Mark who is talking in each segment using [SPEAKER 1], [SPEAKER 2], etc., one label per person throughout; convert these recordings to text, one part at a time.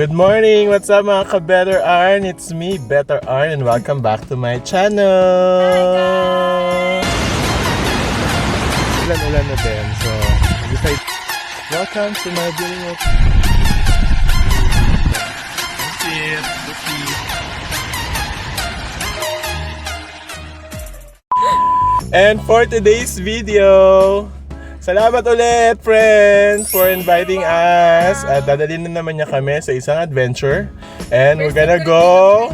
[SPEAKER 1] Good morning! What's up mga ka-Betterarn? It's me, Betterarn, and welcome back to my channel! Hi guys! Ulan-ulan na din, so decide, welcome to my video. That's it. And for today's video, salamat ulit, friend, for inviting us. At dadalhin na naman niya kami sa isang adventure. And we're gonna go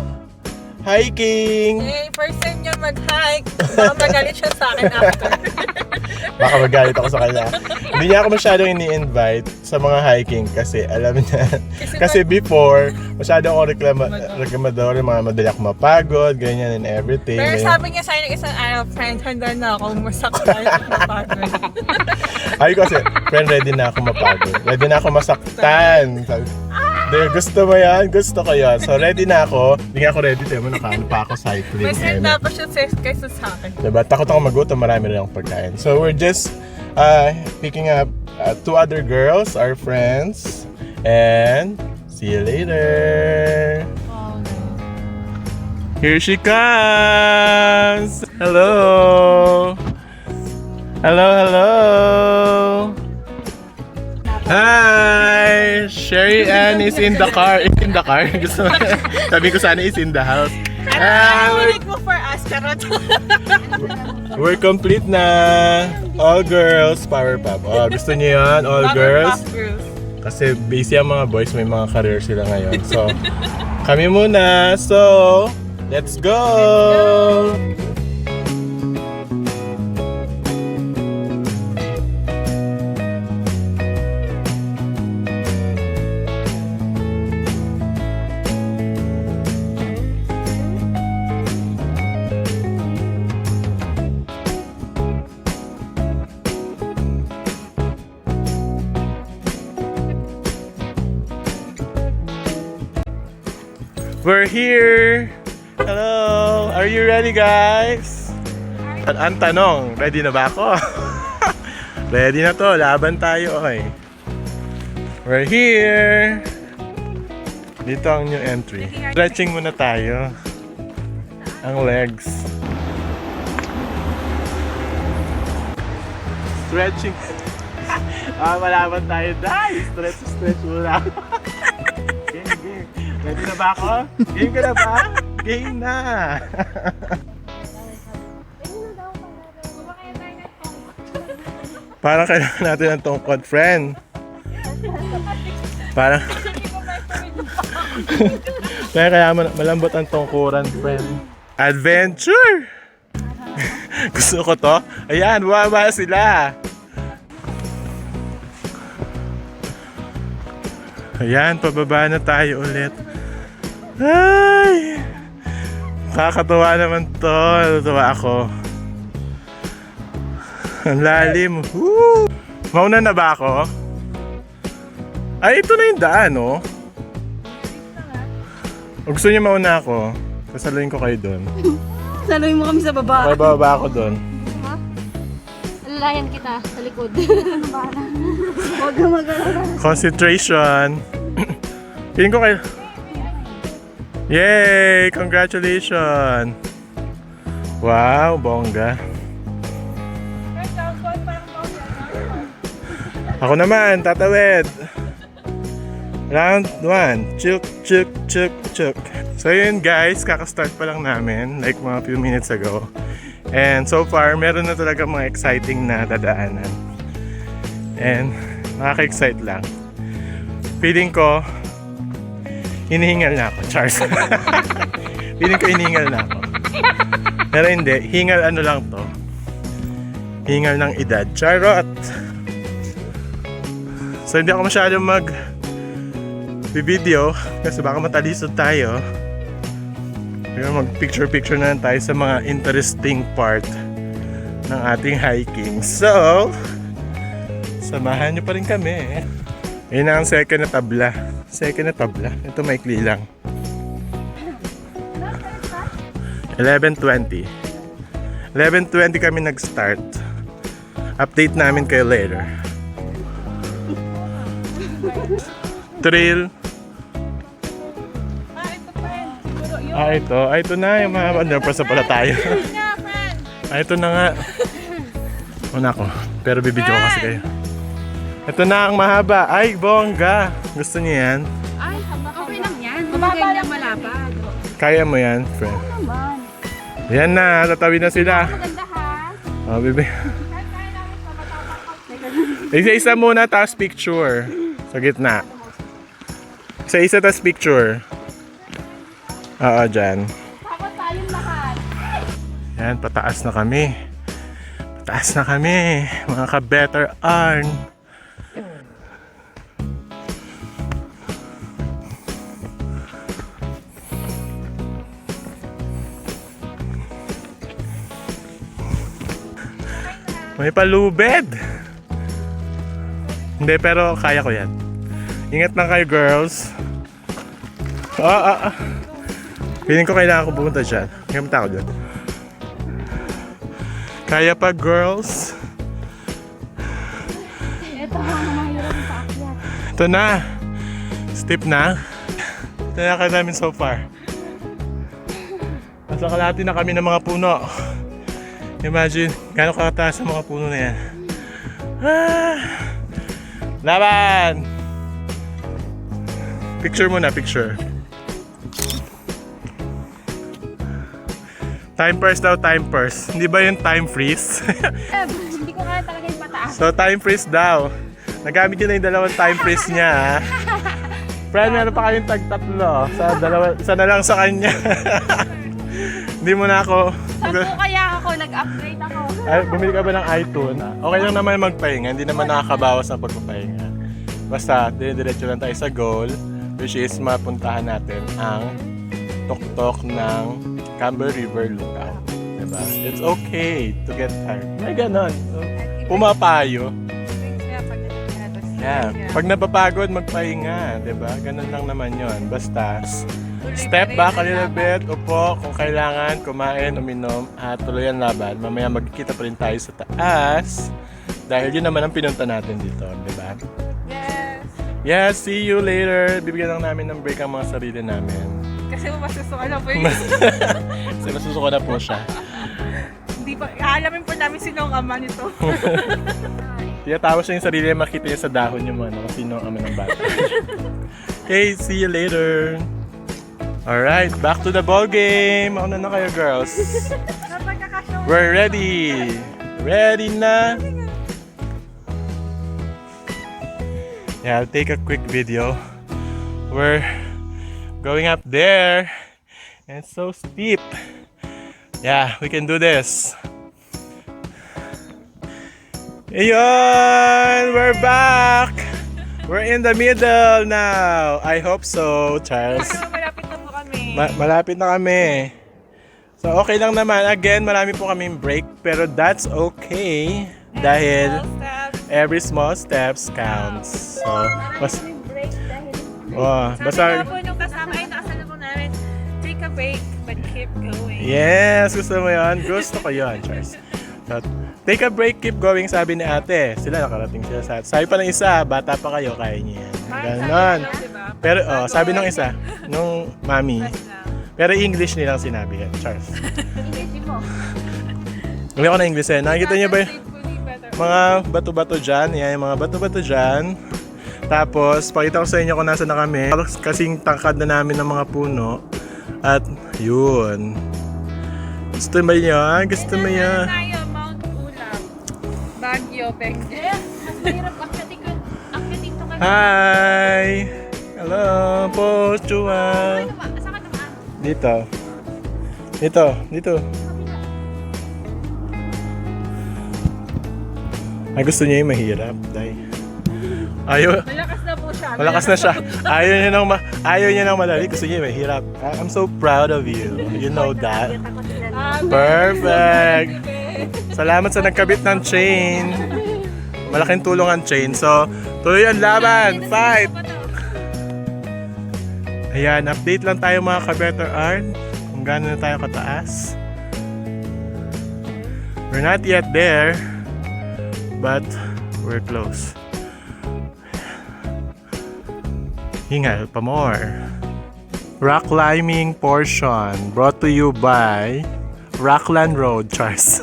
[SPEAKER 1] hiking.
[SPEAKER 2] Hey, first time niya mag-hike. Baka magalit siya sa akin after.
[SPEAKER 1] Baka magalit ako sa kanya. Hindi niya ako masyadong ini-invite sa mga hiking kasi alam niya. Kasi before, masyadong ako reklamador, mga madali ako mapagod, ganyan and everything.
[SPEAKER 2] Pero sabi niya sa akin isang friend, handa na ako masaktan mapagod.
[SPEAKER 1] Ay kasi, friend, ready na ako mapagod. Ready na ako masaktan. Sabi, gusto mo yan? Gusto ko yan. So ready na ako. Hindi nga ako ready. Temo, nakaano pa ako cycling.
[SPEAKER 2] Mas handa pa siya kaysa sa akin.
[SPEAKER 1] Diba? Takot ako magutom. Marami rin akong pagkain. So we're just picking up two other girls, our friends. And see you later. Here she comes. Hello. Hello, hello. Hi! Sherry Ann is in the car. In the car? Gusto mo? Sabi ko sana is in the house.
[SPEAKER 2] Ano mo for us, charot.
[SPEAKER 1] We're complete na. All girls, power pop. Oh, gusto niyo yan? All girls? Kasi busy ang mga boys, may mga career sila ngayon. So, kami muna. So, let's go! We're here! Hello! Are you ready, guys? At ang tanong, ready na ba ako? Ready na to, laban tayo, okay. We're here! Dito ang new entry. Stretching muna tayo. Ang legs. Stretching. Malaban tayo, guys! Stretch muna. Ready na ba ako? Game ka na ba? Game na! Parang kailangan natin ng tungkod, friend. Parang kaya malambot ang tungkuran, friend. Adventure! Gusto ko to. Ayan, bumaba sila. Ayan, pababa na tayo ulit. Ay! Kakatuwa naman to. Natuwa ako. Ang lalim. Woo! Mauna na ba ako? Ay, ito na yung daan, oh. O gusto niyo mauna ako? Sasaluhin ko kayo doon.
[SPEAKER 3] Saluhin mo kami sa baba.
[SPEAKER 1] May bababa ako doon.
[SPEAKER 3] Ha? Alalayan kita sa likod. Huwag ka mag-alala.
[SPEAKER 1] Concentration. Piling ko kayo. Yay! Congratulations! Wow, bongga. Ako naman, tatawid. Round 1. Chuk, chuk, chuk, chuk. So yun guys, kakastart pa lang namin. Like mga few minutes ago. And so far, meron na talaga mga exciting na dadaanan. And nakaka-excite lang. Feeling ko, hinihingal na ako, Charles. Feeling ko hinihingal na ako. Pero hindi, hingal ano lang to. Hingal ng edad. Charot! So hindi ako masyadong mag-video kasi baka matalisod tayo. Pero mag-picture-picture na lang tayo sa mga interesting part ng ating hiking. So, samahan nyo pa rin kami. Yun ang second na tabla. Second na tabla. Ito maikli lang. 11:20. 11:20 kami nag-start. Update namin kayo later. Trail Ito. Ito na yung mga underpass na pala tayo. Ito na nga. Una ko. Pero bibidyo ko kasi kayo. Ito na ang mahaba. Ay, bongga. Gusto niyo yan?
[SPEAKER 3] Ay, okay lang yan. Mababa lang malapad.
[SPEAKER 1] Kaya mo yan, friend.
[SPEAKER 3] Naman.
[SPEAKER 1] Yan na. Tatawid na sila.
[SPEAKER 3] Maganda ha.
[SPEAKER 1] Oh, bibi. Isa-isa muna, tapos picture. Sa gitna. Isa-isa, tapos picture. Oo, dyan.
[SPEAKER 3] Tapos tayong lahat.
[SPEAKER 1] Yan, pataas na kami. Pataas na kami. Mga ka-Betterarn. May palubed. Hindi, pero kaya ko yan. Ingat lang kayo, girls. Feeling ko kailangan ko pumunta dyan. Gamta ako dyan. Kaya pa, girls.
[SPEAKER 3] Ito ang mahirap sa akyat.
[SPEAKER 1] Ito na. Steep na. Ito na ka namin so far. Nasa kalahati na kami ng mga puno. Imagine, gano'ng kakataas ang mga puno na yan. Laban! Picture muna, picture. Time first daw, time first. Hindi ba yung time freeze?
[SPEAKER 3] Hindi ko kaya talaga yung pataas.
[SPEAKER 1] So, time freeze daw. Nagamit yun na yung dalawang time freeze niya, ha? Friend, meron pa kayong tag-tatlo. Isa na lang sa kanya. Hindi mo na ako...
[SPEAKER 3] Saan po kaya ako? Nag-upgrade ako.
[SPEAKER 1] Ay, bumili ka ba ng iTunes? Okay lang naman magpahinga, hindi naman nakakabawas ng pagpapahinga. Basta, dire-diretso lang tayo sa goal, which is mapuntahan natin ang tuktok ng Campbell River Lookout. Diba? It's okay to get tired. May ganon. So, pumapayo. Yeah. Pag napapagod, magpahinga. Diba? Ganon lang naman yon. Basta, step back a little bit, upo kung kailangan, kumain, uminom, at tuloy ang laban. Mamaya magkikita pa rin tayo sa taas. Dahil yun naman ang pinunta natin dito, di ba?
[SPEAKER 2] Yes.
[SPEAKER 1] Yeah, see you later. Bibigyan lang namin ng break ang mga sarili namin.
[SPEAKER 2] Kasi masusuka na po yun.
[SPEAKER 1] Kasi masusuko na po siya.
[SPEAKER 2] Hindi pa, aalamin po namin sino ang ama nito.
[SPEAKER 1] Tinatawag siya yung sarili, makita niya sa dahon yung ano, kung sino ang ama ng bata. Okay, see you later. Alright, back to the ball game. Mauna na kayo, girls. We're ready. Ready na. Yeah, I'll take a quick video. We're going up there. And it's so steep. Yeah, we can do this. Ayun! We're back! We're in the middle now. I hope so, Charles.
[SPEAKER 2] Malapit na po kami.
[SPEAKER 1] Malapit na kami. So okay lang naman. Again, marami po kaming break. Pero that's okay. Dahil every small steps counts. So, basta
[SPEAKER 2] Sabi nga po nung kasama ay nakasalubong namin, take a break but keep going.
[SPEAKER 1] yes, gusto mo yun? Gusto ko yun, Charles. So, take a break, keep going, sabi ni ate. Sila nakarating sila sa atin. Sabi pa ng isa, bata pa kayo, kaya niyo yan. Ganon. Pero, sabi nung isa, nung mami. Pero English nilang sinabi yan, Charles.
[SPEAKER 3] English mo.
[SPEAKER 1] Hindi ako na English eh. Nakikita niyo ba yung mga bato-bato dyan? Yan, yung mga bato-bato dyan. Tapos, pakita ko sa inyo kung nasa na kami. Kasing tangkad na namin ng mga puno. At, yun. Gusto mo yan? Gusto mo yan?
[SPEAKER 2] Tayo, Mount Ulam. Baguio, Benguet.
[SPEAKER 3] Mas mahirap akyatin to kami.
[SPEAKER 1] Hi! Hello, Pochuan!
[SPEAKER 3] Saan ka naman?
[SPEAKER 1] Dito. Dito. Dito. Ay, gusto niya yung mahirap, Day. Ayaw.
[SPEAKER 2] Malakas na po siya.
[SPEAKER 1] Malakas na siya. Ayaw niya ng madali. Gusto niya yung mahirap. I'm so proud of you. You know that. Perfect! Salamat sa nagkabit ng chain. Malaking tulong ang chain. So, tuloy ang laban. Fight! Ayan, update lang tayo mga ka-Betterarn. Kung gaano na tayo kataas. We're not yet there. But, we're close. Hingal pa more. rock climbing portion brought to you by Rockland Road, Charles.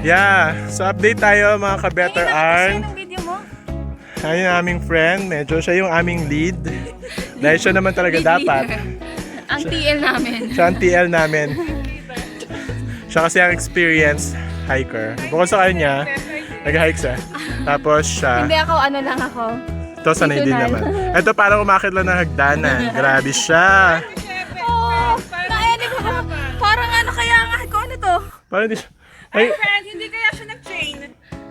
[SPEAKER 1] Yeah, so update tayo mga ka-Betterarn.
[SPEAKER 3] Anong video mo?
[SPEAKER 1] Ayun yung aming friend, medyo siya yung aming lead. Dahil siya naman talaga dapat.
[SPEAKER 3] Ang TL namin.
[SPEAKER 1] Siya ang TL namin. Siya kasi ang experienced hiker. Bukod sa kanya, nag-hike siya. Tapos siya,
[SPEAKER 3] Hindi ako, ano lang ako.
[SPEAKER 1] ito sanay din naman. Ito parang umakit lang ng hagdanan. Grabe siya.
[SPEAKER 3] Oo! Parang ano kaya nga ko ano to?
[SPEAKER 1] Parang di siya, ay,
[SPEAKER 2] Friend, hindi kaya siya nag-train.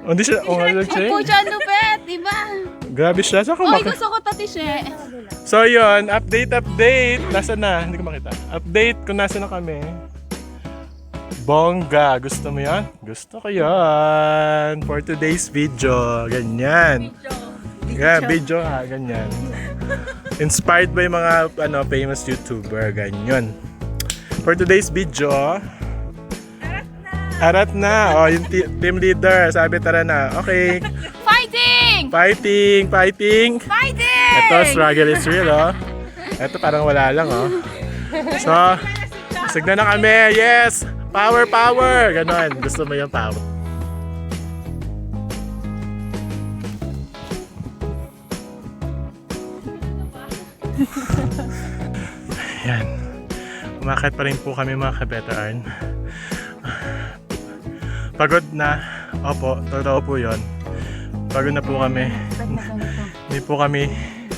[SPEAKER 1] hindi siya,
[SPEAKER 3] Pucha, ang lupet, diba?
[SPEAKER 1] Grabe siya. Saan ka
[SPEAKER 3] Oy,
[SPEAKER 1] umakit?
[SPEAKER 3] gusto ko to, Tishe.
[SPEAKER 1] So yun, update. Nasaan na? Hindi ko makita. Update kung nasaan na kami. Bongga. Gusto mo yan? Gusto ko yan. For today's video. Ganyan. Yeah, video ha. Ganyan. Inspired by mga famous YouTuber. Ganyan. For today's video, arat na. Oh, yung team leader. Sabi, tara na. Okay.
[SPEAKER 3] Fighting!
[SPEAKER 1] Fighting!
[SPEAKER 3] Fighting!
[SPEAKER 1] Ito, struggle is real, oh. Ito, parang wala lang, oh. So, signa na kami. Yes! Power, power! Ganon. Gusto mo yung power. Yan. Umakit pa rin po kami mga ka-Betterarn. Pagod na. Opo, totoo po yun. Pagod na po kami. Hindi po kami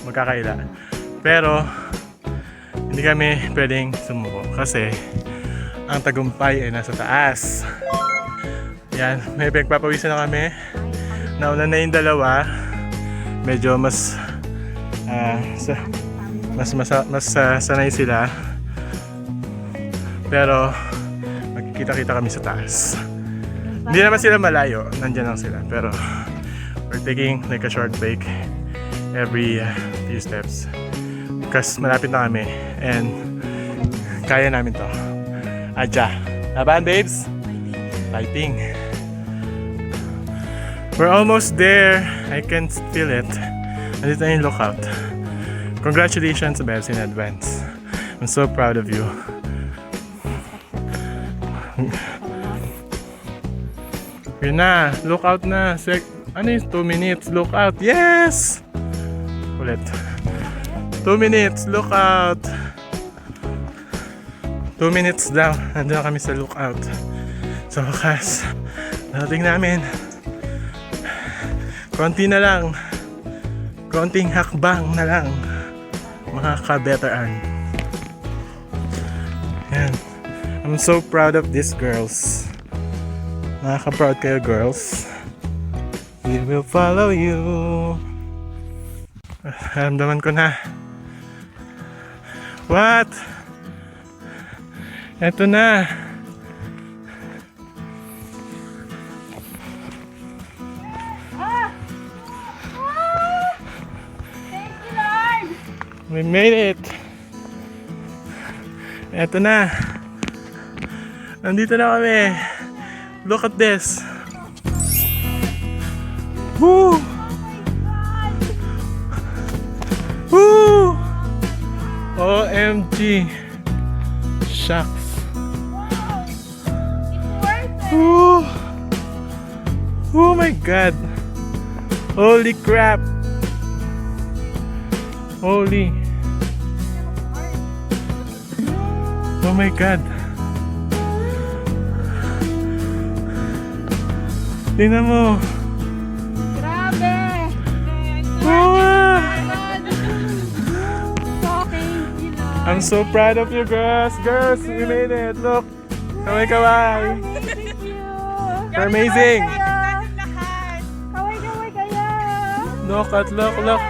[SPEAKER 1] magkakaila. Pero, hindi kami pwedeng sumuko. Kasi, ang tagumpay ay nasa taas. Yan, may pinagpapawisan na kami. Nauna na yung dalawa. Medyo mas sanay sila. Pero, magkikita-kita kami sa taas. Hindi naman sila malayo, nandyan lang sila. Pero we're taking like a short break every few steps. Because malapit na kami and kaya namin to. Adya. Laban, babes? Fighting. We're almost there. I can feel it. Nandito na yung lookout. Congratulations, babes, in advance. I'm so proud of you. Yun na, look out na. Ano yung 2 minutes? Look out. Yes! Ulit. 2 minutes, look out. 2 minutes daw. Nandun na kami sa lookout. Sa wakas, narating namin. Konti na lang. Konting hakbang na lang. Mga ka-Betterarn. Yan. I'm so proud of these girls. Nakaka-proud kayo, girls. We will follow you. Ramdaman ko na. What? Eto na.
[SPEAKER 3] Thank you, Lord!
[SPEAKER 1] We made it. Eto na. Nandito na kami. Look at this. Woo! Woo! OMG. Shucks. Woo! Oh my god. Holy crap. Holy. Oh my god. Tingnan mo.
[SPEAKER 3] Grabe!
[SPEAKER 1] Oh,
[SPEAKER 3] So, thank you, Lord.
[SPEAKER 1] I'm so proud of you, girls. Girls, you made it. Look. Kaway-kaway.
[SPEAKER 3] Thank you!
[SPEAKER 1] You're amazing.
[SPEAKER 3] Kaway-kaway kaya!
[SPEAKER 1] Look at look.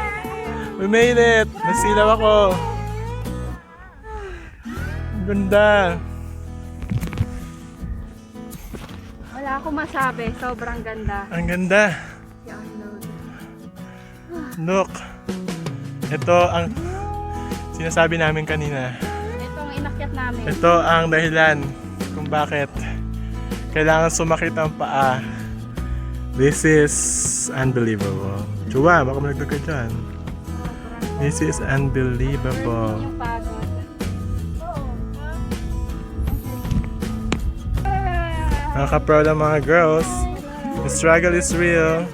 [SPEAKER 1] We made it. Nasilaw ako. Ang ganda.
[SPEAKER 3] Wala akong masabi. Sobrang ganda.
[SPEAKER 1] Ang ganda.
[SPEAKER 3] Yan, Lord.
[SPEAKER 1] Look. Ito ang sinasabi namin kanina.
[SPEAKER 3] Ito ang inakyat namin.
[SPEAKER 1] Ito ang dahilan kung bakit kailangan sumakit ang paa. This is unbelievable. Chua, baka malagdag ka dyan. This is unbelievable.
[SPEAKER 3] Yung pagod.
[SPEAKER 1] Nakaka-proud ang mga girls. The struggle is real.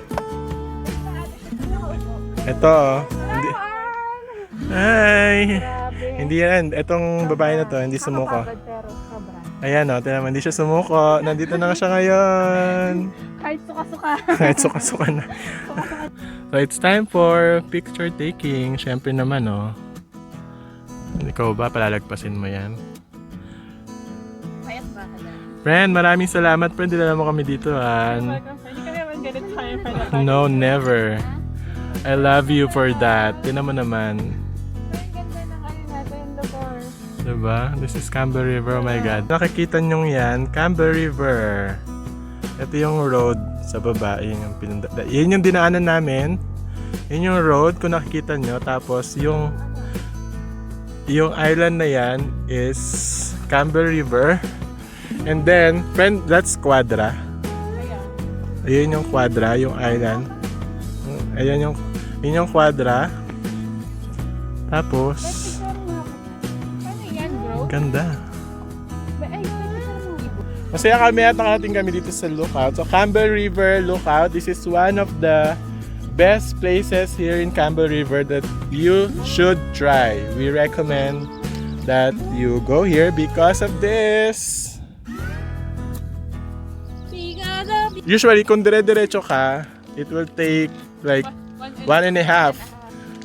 [SPEAKER 1] Ito, oh. Hindi, ay! Hindi yan. Itong babae na to, hindi sumuko.
[SPEAKER 3] Pero sobra.
[SPEAKER 1] Ayan, oh. Tignan mo, hindi siya sumuko. Nandito na nga siya ngayon.
[SPEAKER 3] Kahit suka-suka.
[SPEAKER 1] Kahit suka-suka na. So, it's time for picture taking. Siyempre naman, oh. Ikaw ba? Palalagpasin mo yan.
[SPEAKER 3] Payat ba ka dyan?
[SPEAKER 1] Friend, maraming salamat. Friend, dinala mo kami dito, Han.
[SPEAKER 2] Hindi ka naman ganit tayo for the
[SPEAKER 1] No, never. I love you for that. Tinan mo naman.
[SPEAKER 3] Ang ganda ng ano natin, lugar.
[SPEAKER 1] Diba? This is Campbell River. Oh my God. Nakikita nyo yan. Campbell River. Ito yung road sa baba. Yun yung dinaanan namin. Yun yung road kung nakikita nyo. Tapos yung island na yan is Campbell River. And then, friend, that's Quadra. Ayun yung Quadra, yung island. Ayun yung Quadra. Tapos,
[SPEAKER 3] Ano yan, bro?
[SPEAKER 1] ganda.
[SPEAKER 3] Ay,
[SPEAKER 1] Masaya kami at nakarating kami dito sa lookout. So, Campbell River Lookout. This is one of the best places here in Campbell River that you should try. We recommend that you go here because of this. Usually, kung dire-diretso ka, it will take like 1.5.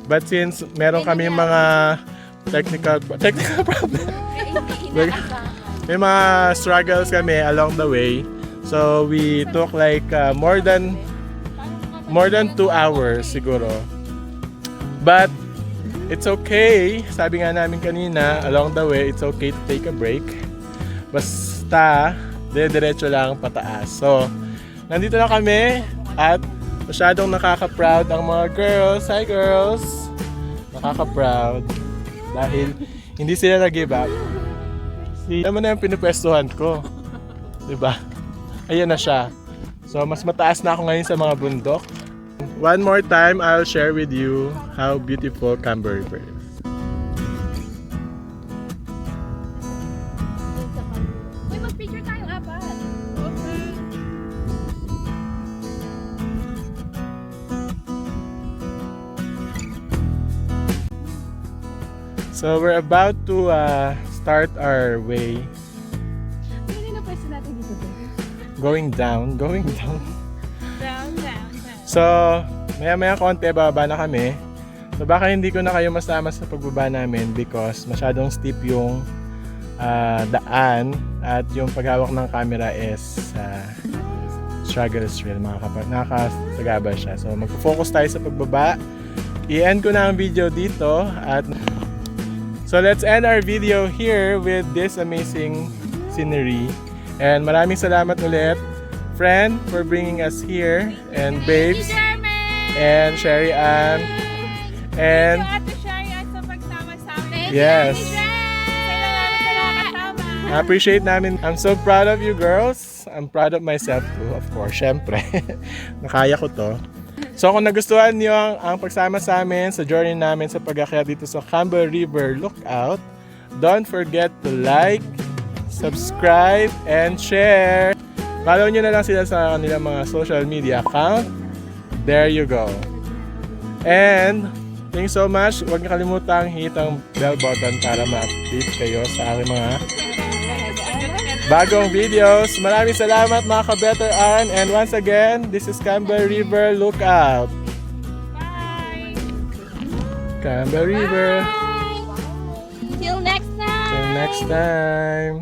[SPEAKER 1] But since meron kami mga technical problem, may mga struggles kami along the way. So we took like more than 2 hours siguro. But it's okay. Sabi nga namin kanina, along the way, it's okay to take a break. Basta dire-diretso lang pataas. So nandito na kami at masyadong nakaka-proud ang mga girls. Hi girls! Nakaka-proud dahil hindi sila nag-give up. Naman na yung pinupwestuhan ko. Diba? Ayan na siya. So mas mataas na ako ngayon sa mga bundok. One more time, I'll share with you how beautiful Campbell River is.
[SPEAKER 3] Uy, mag-picture tayong apat.
[SPEAKER 1] So we're about to start our way
[SPEAKER 3] Hindi na pwesto natin dito.
[SPEAKER 1] going down.
[SPEAKER 2] Down, down, down.
[SPEAKER 1] So maya konti bababa na kami. So baka hindi ko na kayo masama sa pagbaba namin because masyadong steep yung daan at yung paghawak ng camera is struggle is real, nakakasagaba siya. So magpo-focus tayo sa pagbaba. I-end ko na ang video dito at so let's end our video here with this amazing scenery. And maraming salamat ulit, friend, for bringing us here, and babes, and Sherry Ann, and
[SPEAKER 2] Ate Shari at sa pagsama sa amin.
[SPEAKER 1] yes,
[SPEAKER 2] Salamat sa nakakasama.
[SPEAKER 1] appreciate namin. I'm so proud of you girls. I'm proud of myself too, of course, syempre. Nakaya ko to. So kung nagustuhan niyo ang pagsama sa amin sa journey namin sa pag-akyat dito sa Campbell River Lookout, don't forget to like, subscribe, and share. Follow nyo na lang sila sa kanilang mga social media account. There you go. And thank you so much. Huwag niyo kalimutang hit ang bell button para ma-update kayo sa aking mga bagong videos. Maraming salamat mga ka-Betterarn. And once again, this is Campbell River Lookout.
[SPEAKER 2] Bye!
[SPEAKER 1] Campbell River.
[SPEAKER 3] Till next time!
[SPEAKER 1] Till next time.